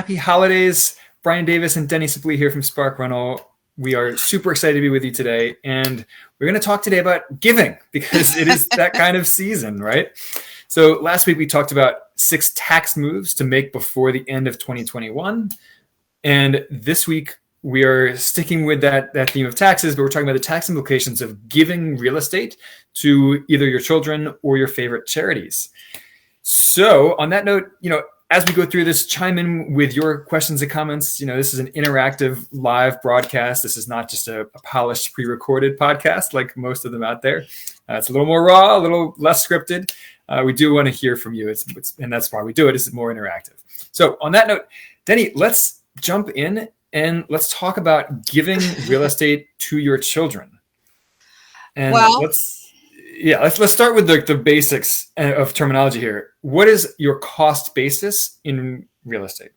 happy holidays. Brian Davis and Denny Sipley here from Spark Rental. We are super excited to be with you today. And we're going to talk today about giving because it is that kind of season, right? So last week we talked about 6 tax moves to make before the end of 2021. And this week we are sticking with that theme of taxes, but we're talking about the tax implications of giving real estate to either your children or your favorite charities. So on that note, as we go through this, chime in with your questions and comments. This is an interactive live broadcast. This is not just a polished pre-recorded podcast like most of them out there. It's a little more raw, a little less scripted. We do want to hear from you. And that's why we do it. It's more interactive. So on that note, Denny, let's jump in and let's talk about giving real estate to your children. And let's start with the basics of terminology here. What is your cost basis in real estate?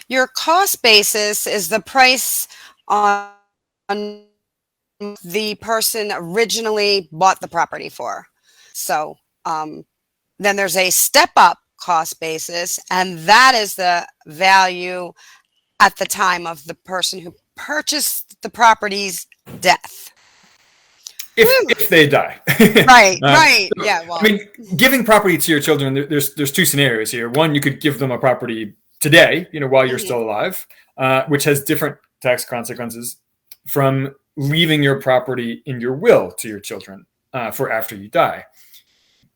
Your cost basis is the price on the person originally bought the property for. So then there's a step up cost basis, and that is the value at the time of the person who purchased the property's death. If they die. Right. Yeah. Well, giving property to your children, there's 2 scenarios here. One, you could give them a property today, while you're still alive, which has different tax consequences from leaving your property in your will to your children for after you die.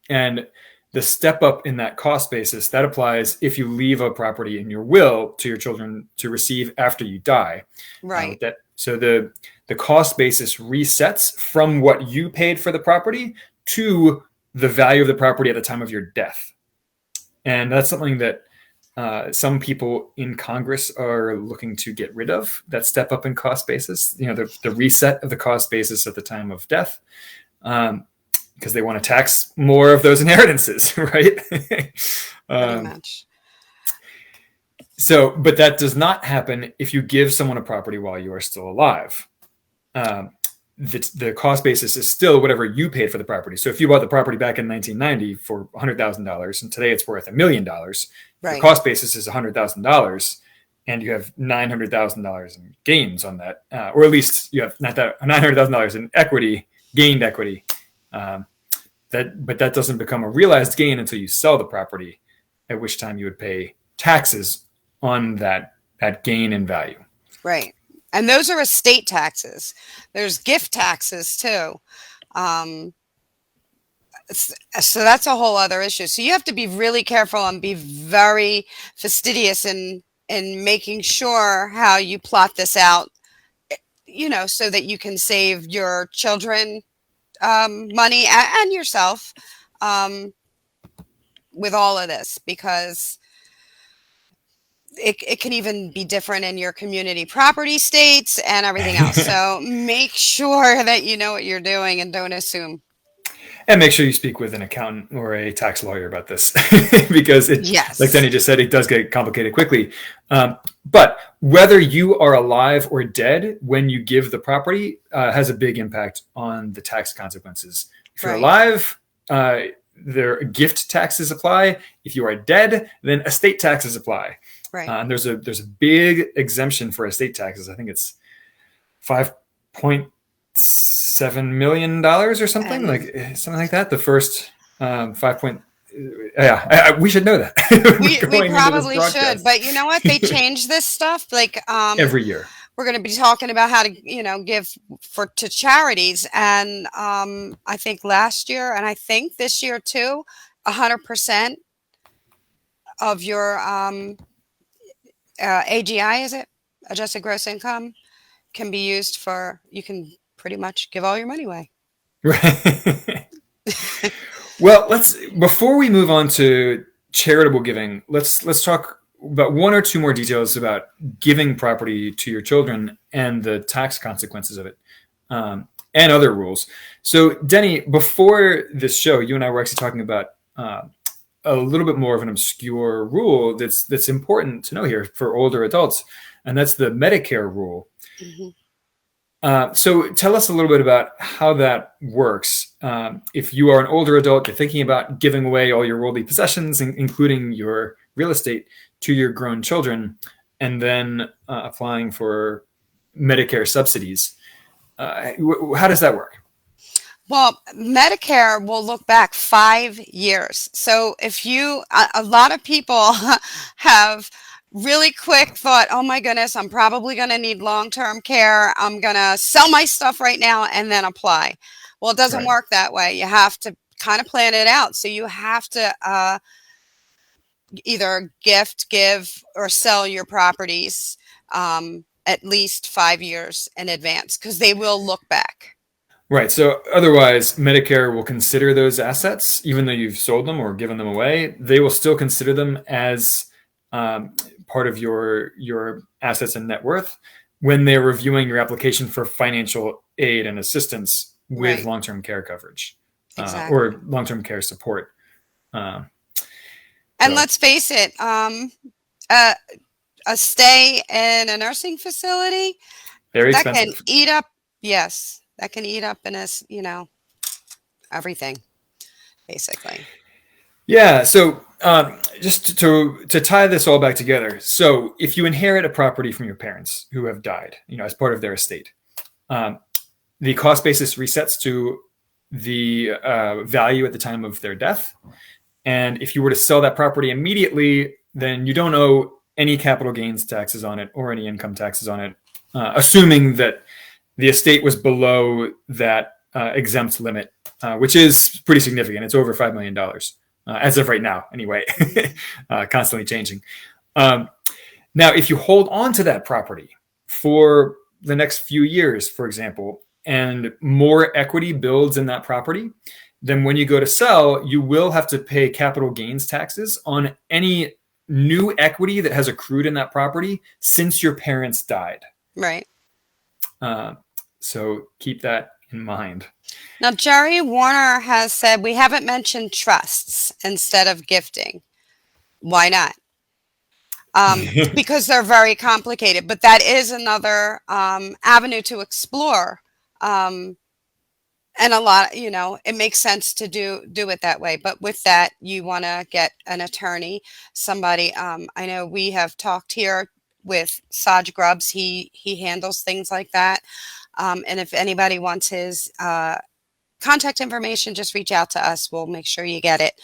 And the step up in that cost basis, that applies if you leave a property in your will to your children to receive after you die. Right. So the cost basis resets from what you paid for the property to the value of the property at the time of your death. And that's something that some people in Congress are looking to get rid of, that step up in cost basis, the reset of the cost basis at the time of death, because they want to tax more of those inheritances, right? Pretty much. So, but that does not happen if you give someone a property while you are still alive. The cost basis is still whatever you paid for the property. So if you bought the property back in 1990 for $100,000 and today it's worth $1 million, right, the cost basis is $100,000 and you have $900,000 in gains on that, or at least you have not that $900,000 in equity, gained equity. But that doesn't become a realized gain until you sell the property, at which time you would pay taxes on that gain in value. Right. And those are estate taxes. There's gift taxes too. So that's a whole other issue. So you have to be really careful and be very fastidious in making sure how you plot this out, so that you can save your children money and yourself with all of this, because it can even be different in your community property states and everything else. So make sure that you know what you're doing and don't assume. And make sure you speak with an accountant or a tax lawyer about this because like Denny just said, it does get complicated quickly. But whether you are alive or dead when you give the property has a big impact on the tax consequences. If you're alive, their gift taxes apply. If you are dead, then estate taxes apply. Right. And there's a big exemption for estate taxes. I think it's $5.7 million or something like that. The first 5 point. We should know that. we probably should, but you know what? They change this stuff every year. We're going to be talking about how to, give to charities. And I think last year, and I think this year too, 100% of your AGI, is it? Adjusted gross income, can be used for, you can pretty much give all your money away. Right. Well, before we move on to charitable giving, let's talk about 1 or 2 more details about giving property to your children and the tax consequences of it, and other rules. So, Denny, before this show, you and I were actually talking about a little bit more of an obscure rule that's important to know here for older adults, and that's the Medicare Rule. Mm-hmm. So tell us a little bit about how that works. If you are an older adult, you're thinking about giving away all your worldly possessions, including your real estate, to your grown children. and then applying for Medicare subsidies. How does that work? Well, Medicare will look back 5 years. So if a lot of people have really quick thought, oh my goodness, I'm probably going to need long-term care. I'm going to sell my stuff right now and then apply. Well, it doesn't Right. work that way. You have to kind of plan it out. So you have to either gift, give, or sell your properties at least 5 years in advance because they will look back. Right. So otherwise, Medicare will consider those assets, even though you've sold them or given them away. They will still consider them as part of your assets and net worth when they're reviewing your application for financial aid and assistance with Right. long-term care coverage Exactly. or long-term care support. And So let's face it, a, a stay in a nursing facility very that can expensive. eat up, yes, that can eat up in everything, basically. Yeah. So just to tie this all back together. So if you inherit a property from your parents who have died, as part of their estate, the cost basis resets to the value at the time of their death. And if you were to sell that property immediately, then you don't owe any capital gains taxes on it or any income taxes on it, assuming that the estate was below that exempt limit, which is pretty significant. It's over $5 million as of right now, anyway, constantly changing. Now, if you hold on to that property for the next few years, for example, and more equity builds in that property, then when you go to sell, you will have to pay capital gains taxes on any new equity that has accrued in that property since your parents died. Right. So keep that in mind. Now, Jerry Warner has said we haven't mentioned trusts instead of gifting. Why not? Because they're very complicated, but that is another avenue to explore. And a lot, it makes sense to do it that way. But with that, you want to get an attorney, somebody. I know we have talked here with Saj Grubbs. He handles things like that. And if anybody wants his contact information, just reach out to us. We'll make sure you get it.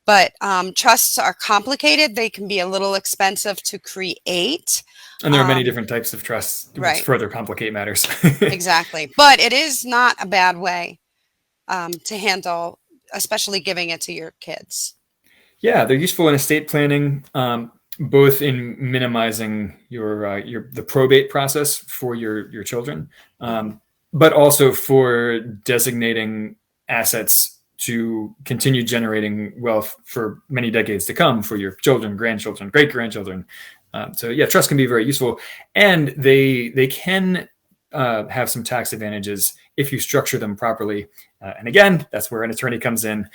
But trusts are complicated. They can be a little expensive to create. And there are many different types of trusts, which right. further complicate matters. Exactly. But it is not a bad way to handle, especially giving it to your kids. Yeah, they're useful in estate planning, both in minimizing the probate process for your children, but also for designating assets to continue generating wealth for many decades to come for your children, grandchildren, great-grandchildren. So yeah, trusts can be very useful, and they can have some tax advantages if you structure them properly. And again, that's where an attorney comes in.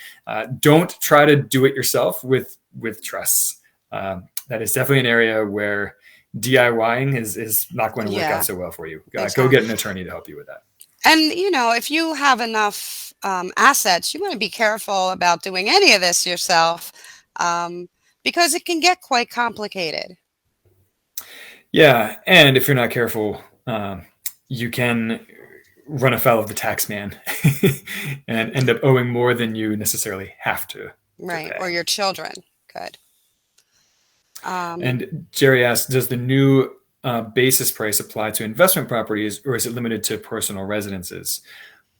Don't try to do it yourself with trusts. That is definitely an area where DIYing is not going to work out so well for you. Go get an attorney to help you with that. And, if you have enough assets, you want to be careful about doing any of this yourself because it can get quite complicated. Yeah. And if you're not careful, you can run afoul of the tax man and end up owing more than you necessarily have to. Right. Or your children could. And Jerry asked, does the new basis price apply to investment properties, or is it limited to personal residences?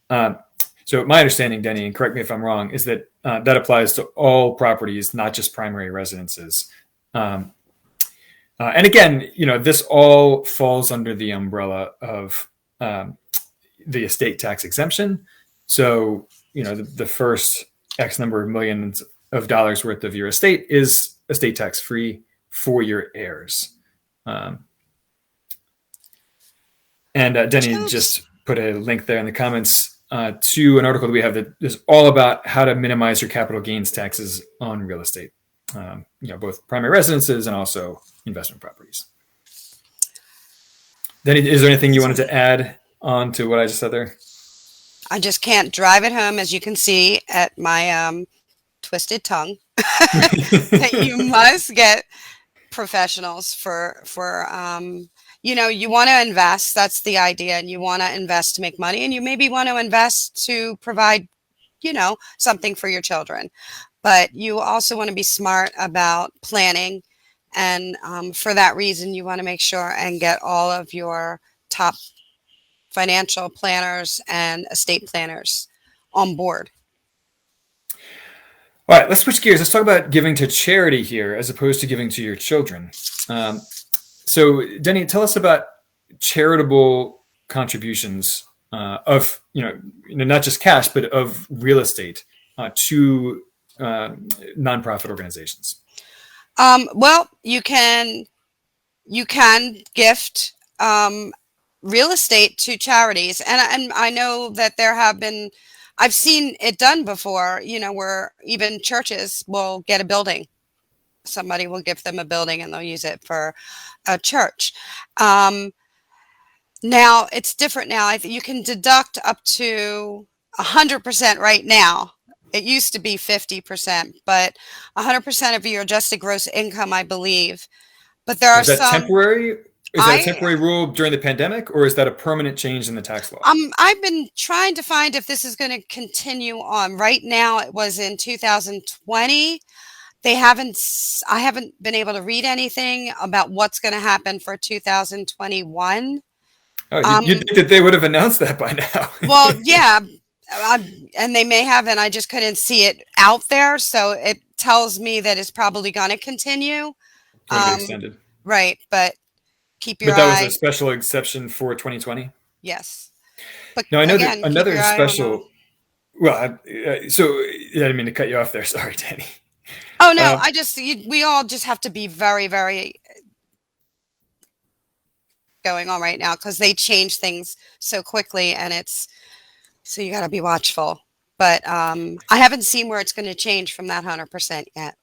So my understanding, Denny, and correct me if I'm wrong, is that that applies to all properties, not just primary residences. And again, this all falls under the umbrella of the estate tax exemption. So, the first X number of millions of dollars worth of your estate is estate tax free for your heirs. And Denny just put a link there in the comments to an article that we have that is all about how to minimize your capital gains taxes on real estate, both primary residences and also investment properties. Denny, is there anything you wanted to add on to what I just said there? I just can't drive it home, as you can see at my twisted tongue, that you must get professionals you want to invest. That's the idea. And you want to invest to make money, and you maybe want to invest to provide, something for your children. But you also want to be smart about planning. And for that reason, you want to make sure and get all of your top financial planners and estate planners on board. All right, let's switch gears. Let's talk about giving to charity here as opposed to giving to your children. So, Denny, tell us about charitable contributions of, not just cash, but of real estate to nonprofit organizations. Well, you can gift real estate to charities, and I know that I've seen it done before. Where even churches will get a building. Somebody will give them a building, and they'll use it for a church. Now it's different. Now you can deduct up to 100% right now. It used to be 50%, but 100% of your adjusted gross income, I believe. But there are some. Is that temporary? Is that a temporary rule during the pandemic, or is that a permanent change in the tax law? I've been trying to find if this is going to continue on. Right now, it was in 2020. I haven't been able to read anything about what's going to happen for 2021. Oh, you'd think that they would have announced that by now. Well, yeah, and they may have, and I just couldn't see it out there. So it tells me that it's probably going to continue. Extended. Right, but keep your eye. But that was a special exception for 2020? Yes. But no, I know that another special... Well, so I didn't mean to cut you off there. Sorry, Danny. Oh, no, we all just have to be very, very going on right now because they change things so quickly, and so you got to be watchful. But I haven't seen where it's going to change from that 100% yet.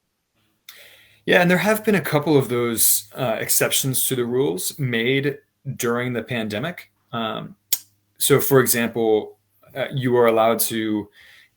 Yeah, and there have been a couple of those exceptions to the rules made during the pandemic. So, for example, you are allowed to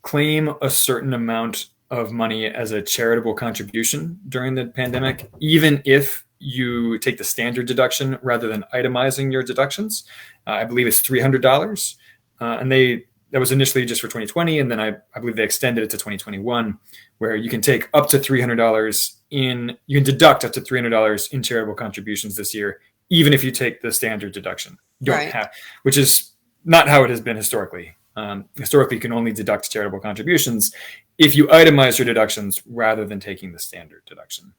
claim a certain amount of money as a charitable contribution during the pandemic, even if you take the standard deduction rather than itemizing your deductions. I believe it's $300. And that was initially just for 2020. And then I believe they extended it to 2021, where you can take up to $300 you can deduct up to $300 in charitable contributions this year, even if you take the standard deduction. You don't have, which is not how it has been historically. Historically, you can only deduct charitable contributions if you itemize your deductions rather than taking the standard deduction,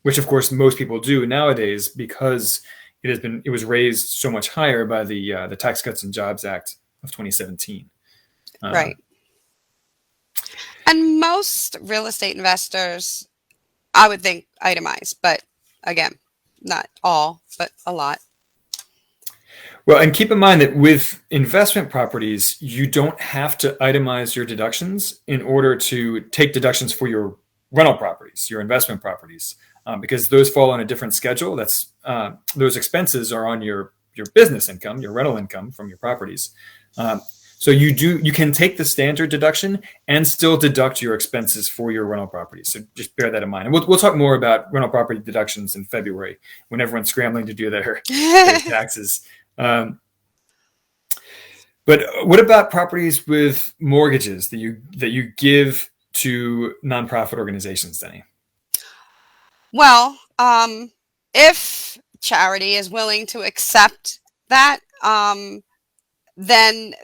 which of course most people do nowadays because it was raised so much higher by the Tax Cuts and Jobs Act of 2017. Right. And most real estate investors, I would think, itemize, but again, not all, but a lot. Well, and keep in mind that with investment properties, you don't have to itemize your deductions in order to take deductions for your rental properties, your investment properties, because those fall on a different schedule. Those expenses are on your business income, your rental income from your properties. So you can take the standard deduction and still deduct your expenses for your rental properties. So just bear that in mind. And we'll talk more about rental property deductions in February when everyone's scrambling to do their taxes. But what about properties with mortgages that you give to nonprofit organizations, Denny? Well, if charity is willing to accept that, then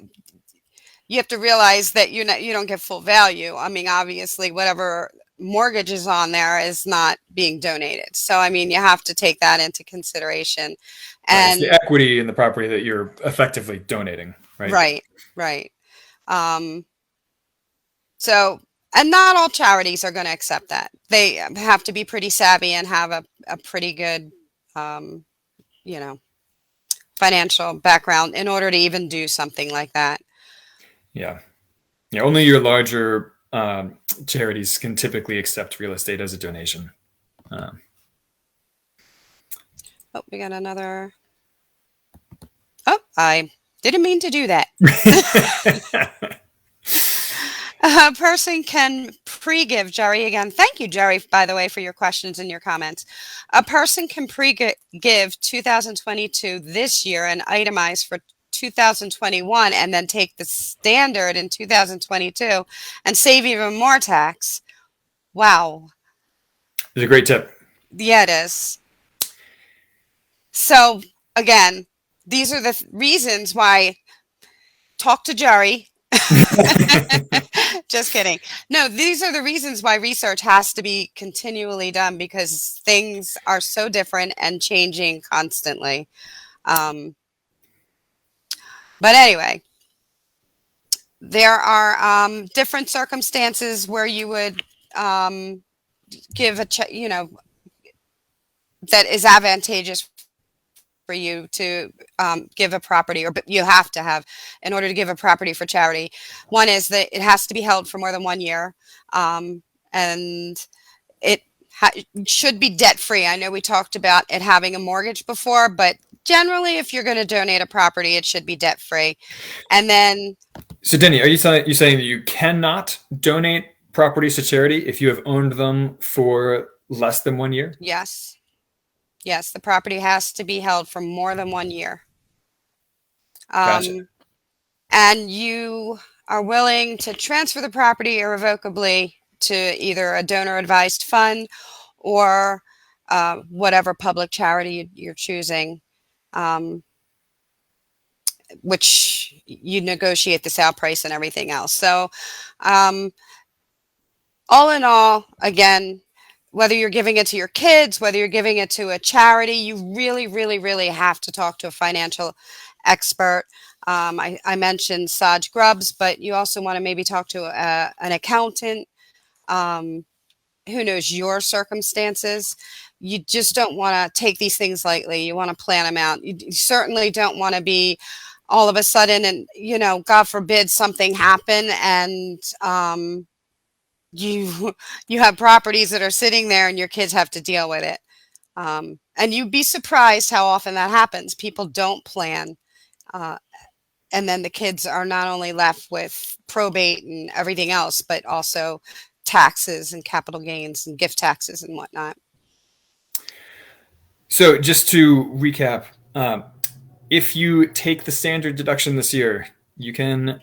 you have to realize that you don't get full value. I mean, obviously, whatever mortgage is on there is not being donated. So, I mean, you have to take that into consideration. And it's the equity in the property that you're effectively donating, right? Right. So, and not all charities are going to accept that. They have to be pretty savvy and have a pretty good, financial background in order to even do something like that. Yeah. Only your larger charities can typically accept real estate as a donation. We got another. Oh, I didn't mean to do that. A person can pre-give, Jerry, again, thank you, Jerry, by the way, for your questions and your comments. A person can pre-give 2022 this year and itemize for 2021 and then take the standard in 2022 and save even more tax. Wow. It's a great tip. Yeah, it is. So, again, these are the reasons why talk to Jerry. Just kidding. No, these are the reasons why research has to be continually done because things are so different and changing constantly. But anyway, there are different circumstances where you would give a check, that is advantageous for you to give a property, or you have to have in order to give a property for charity. One is that it has to be held for more than 1 year, and it should be debt free. I know we talked about it having a mortgage before, but generally, if you're going to donate a property, it should be debt free. And then, so Denny, are you saying that you cannot donate properties to charity if you have owned them for less than 1 year? yes. Yes, the property has to be held for more than 1 year. Gotcha. And you are willing to transfer the property irrevocably to either a donor advised fund or whatever public charity you're choosing, which you negotiate the sale price and everything else. So all in all, again, whether you're giving it to your kids, whether you're giving it to a charity, you really, really, really have to talk to a financial expert. I mentioned Saj Grubbs, but you also want to maybe talk to an accountant who knows your circumstances. You just don't want to take these things lightly. You want to plan them out. You certainly don't want to be all of a sudden and, God forbid something happen and you have properties that are sitting there and your kids have to deal with it. And you'd be surprised how often that happens. People don't plan. And then the kids are not only left with probate and everything else, but also taxes and capital gains and gift taxes and whatnot. So just to recap, if you take the standard deduction this year, you can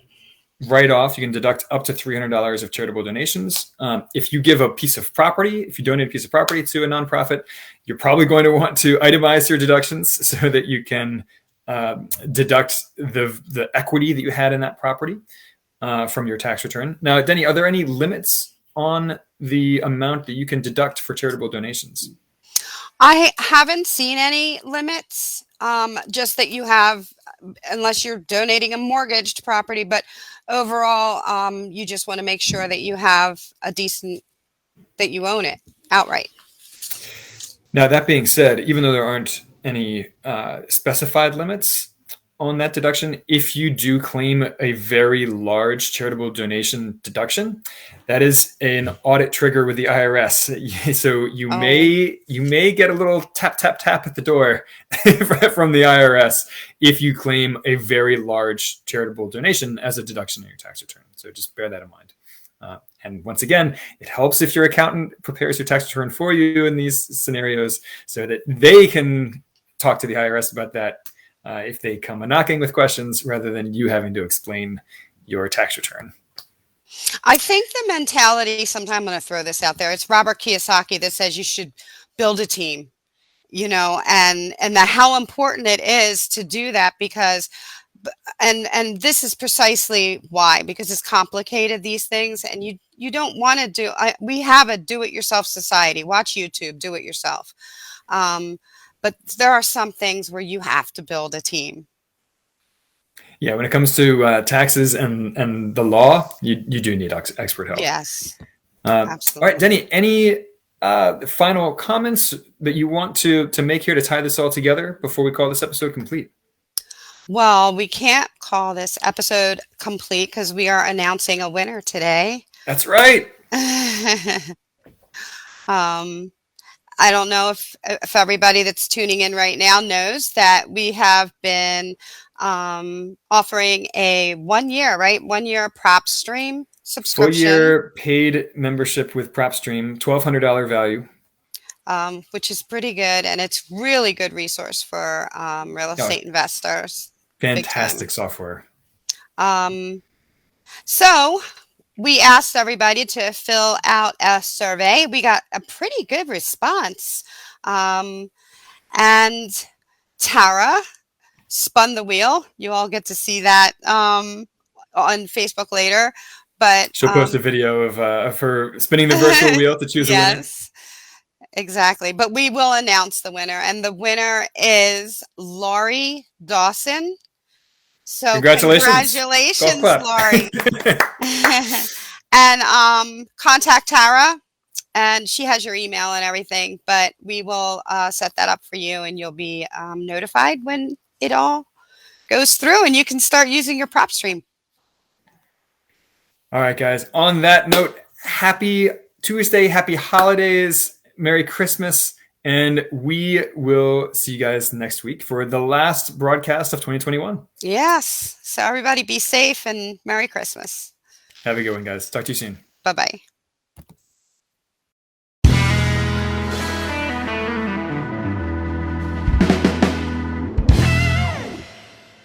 deduct up to $300 of charitable donations. If you give a piece of property, if you donate a piece of property to a nonprofit, you're probably going to want to itemize your deductions so that you can deduct the equity that you had in that property from your tax return. Now, Denny, are there any limits on the amount that you can deduct for charitable donations? I haven't seen any limits, just that you have, unless you're donating a mortgaged property, but overall, you just want to make sure that you have that you own it outright. Now, that being said, even though there aren't any specified limits on that deduction, if you do claim a very large charitable donation deduction, that is an audit trigger with the IRS. So you may get a little tap at the door from the IRS if you claim a very large charitable donation as a deduction in your tax return. So just bear that in mind. And once again, it helps if your accountant prepares your tax return for you in these scenarios so that they can talk to the IRS about that if they come a-knocking with questions rather than you having to explain your tax return. I think the mentality, sometime I'm going to throw this out there, it's Robert Kiyosaki that says you should build a team, and how important it is to do that because, and this is precisely why, because it's complicated, these things, and you don't want to we have a do-it-yourself society. Watch YouTube, do it yourself. But there are some things where you have to build a team. Yeah, when it comes to taxes and the law, you do need expert help. Yes, absolutely. All right, Denny, any final comments that you want to make here to tie this all together before we call this episode complete? Well, we can't call this episode complete because we are announcing a winner today. That's right. I don't know if everybody that's tuning in right now knows that we have been offering a 1 year prop stream Full subscription, year paid membership with PropStream, $1,200 value. which is pretty good, and it's really good resource for real Oh, estate investors. Big time. fantastic software. So we asked everybody to fill out a survey. We got a pretty good response. And Tara spun the wheel. You all get to see that on Facebook later. But She'll post a video of her spinning the virtual wheel to choose a winner. yes, exactly. But we will announce the winner. And the winner is Laurie Dawson. So Congratulations. Golf clap. Laurie. And contact Tara, and she has your email and everything, but we will set that up for you, and you'll be notified when it all goes through, and you can start using your PropStream. All right, guys. On that note, happy Tuesday, happy holidays, Merry Christmas, and we will see you guys next week for the last broadcast of 2021. Yes. So everybody be safe and Merry Christmas. Have a good one, guys. Talk to you soon. Bye-bye.